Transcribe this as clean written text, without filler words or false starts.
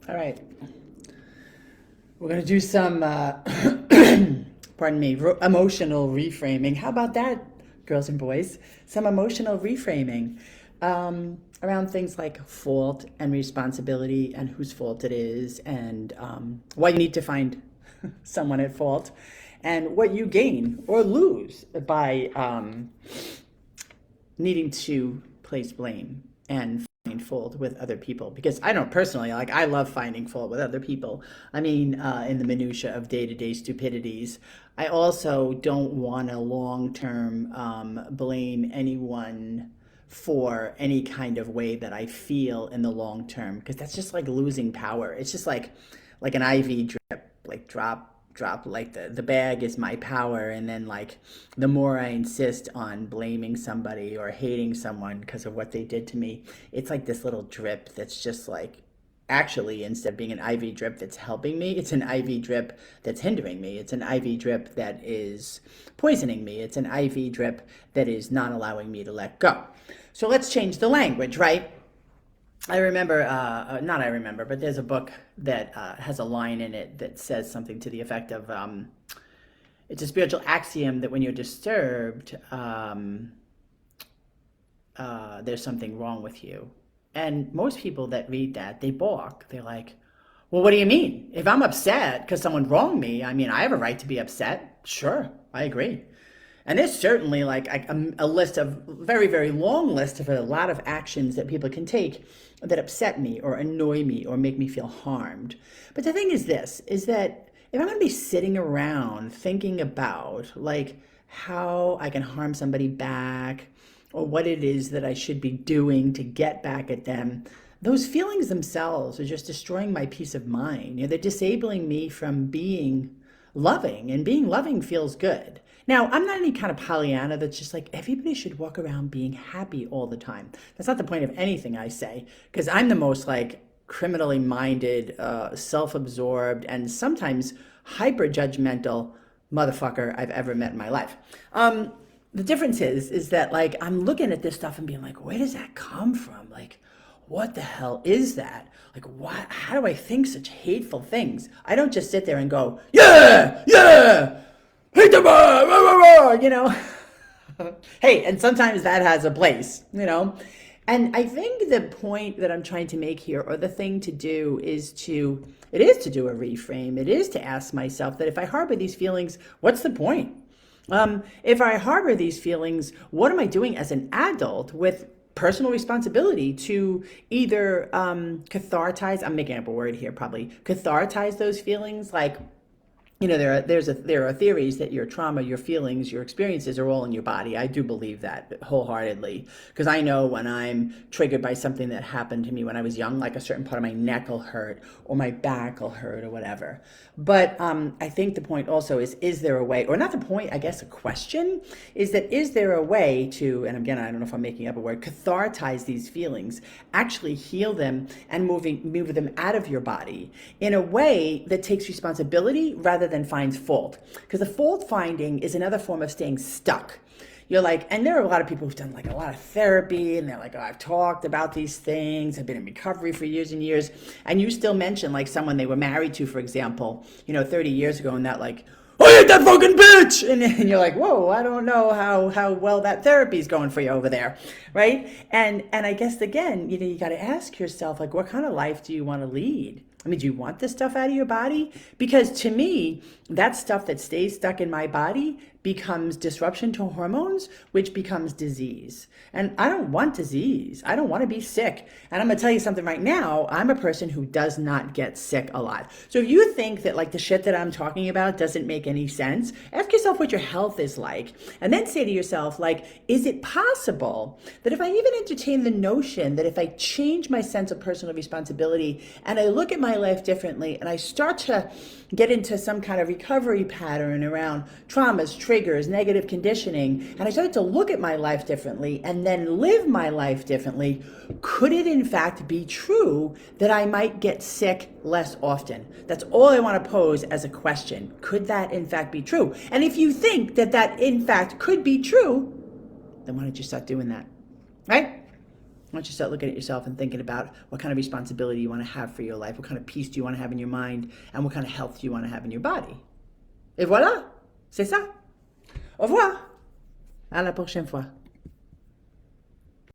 All right. We're going to do some, pardon me, emotional reframing. How about that, girls and boys? Some emotional reframing around things like fault and responsibility and whose fault it is and why you need to find someone at fault and what you gain or lose by needing to place blame and find fault with other people, because I don't personally, like, I love finding fault with other people. I mean, in the minutia of day-to-day stupidities. I also don't want to long-term blame anyone for any kind of way that I feel in the long term, because that's just like losing power. It's just like an IV drip, like drop, like the bag is my power, and then like the more I insist on blaming somebody or hating someone because of what they did to me, it's like this little drip that's just like, actually, instead of being an IV drip that's helping me, it's an IV drip that's hindering me. It's an IV drip that is poisoning me. It's an IV drip that is not allowing me to let go. So let's change the language, right? I remember, not I remember, but there's a book that has a line in it that says something to the effect of, it's a spiritual axiom that when you're disturbed, there's something wrong with you. And most people that read that, they balk. They're like, well, what do you mean? If I'm upset because someone wronged me, I mean, I have a right to be upset. Sure, I agree. And there's certainly like a list of very, very long list of a lot of actions that people can take that upset me or annoy me or make me feel harmed. But the thing is this, is that if I'm going to be sitting around thinking about like how I can harm somebody back or what it is that I should be doing to get back at them, those feelings themselves are just destroying my peace of mind. You know, they're disabling me from being loving, and being loving feels good. Now, I'm not any kind of Pollyanna that's just like everybody should walk around being happy all the time. That's not the point of anything I say, because I'm the most like criminally minded, self-absorbed, and sometimes hyper judgmental motherfucker I've ever met in my life. The difference is that like I'm looking at this stuff and being like, where does that come from? Like, what the hell is that? Like, what? How do I think such hateful things? I don't just sit there and go, yeah, yeah, hate the rah, rah, rah, rah, you know. Hey, and sometimes that has a place, you know. And I think the point that I'm trying to make here, or the thing to do, it is to do a reframe. It is to ask myself that if I harbor these feelings, what's the point? If I harbor these feelings, what am I doing as an adult with personal responsibility to either cathartize, I'm making up a word here, probably cathartize those feelings, like, you know, there are theories that your trauma, your feelings, your experiences are all in your body. I do believe that wholeheartedly, because I know when I'm triggered by something that happened to me when I was young, like a certain part of my neck will hurt or my back will hurt or whatever. But I think the point also is there a way, or not the point, I guess a question, is that is there a way to, and again, I don't know if I'm making up a word, cathartize these feelings, actually heal them and move them out of your body in a way that takes responsibility rather than finds fault. Because the fault finding is another form of staying stuck. You're like, and there are a lot of people who've done like a lot of therapy and they're like, oh, I've talked about these things, I've been in recovery for years and years. And you still mention like someone they were married to, for example, 30 years ago, and that like, I hate that fucking bitch. And you're like, whoa, I don't know how well that therapy's going for you over there. Right. And I guess, again, you got to ask yourself, like, what kind of life do you want to lead? I mean, do you want this stuff out of your body? Because to me, that stuff that stays stuck in my body becomes disruption to hormones, which becomes disease. And I don't want disease. I don't want to be sick. And I'm going to tell you something right now. I'm a person who does not get sick a lot. So if you think that like the shit that I'm talking about doesn't make any sense, ask yourself what your health is like. And then say to yourself, like, is it possible that if I even entertain the notion that if I change my sense of personal responsibility and I look at my life differently and I start to get into some kind of recovery pattern around traumas, triggers, negative conditioning, and I started to look at my life differently and then live my life differently, could it in fact be true that I might get sick less often? That's all I want to pose as a question. Could that in fact be true? And if you think that that in fact could be true, then why don't you start doing that, right? Why don't you start looking at yourself and thinking about what kind of responsibility you want to have for your life, what kind of peace do you want to have in your mind, and what kind of health do you want to have in your body. Et voilà, c'est ça. Au revoir. À la prochaine fois.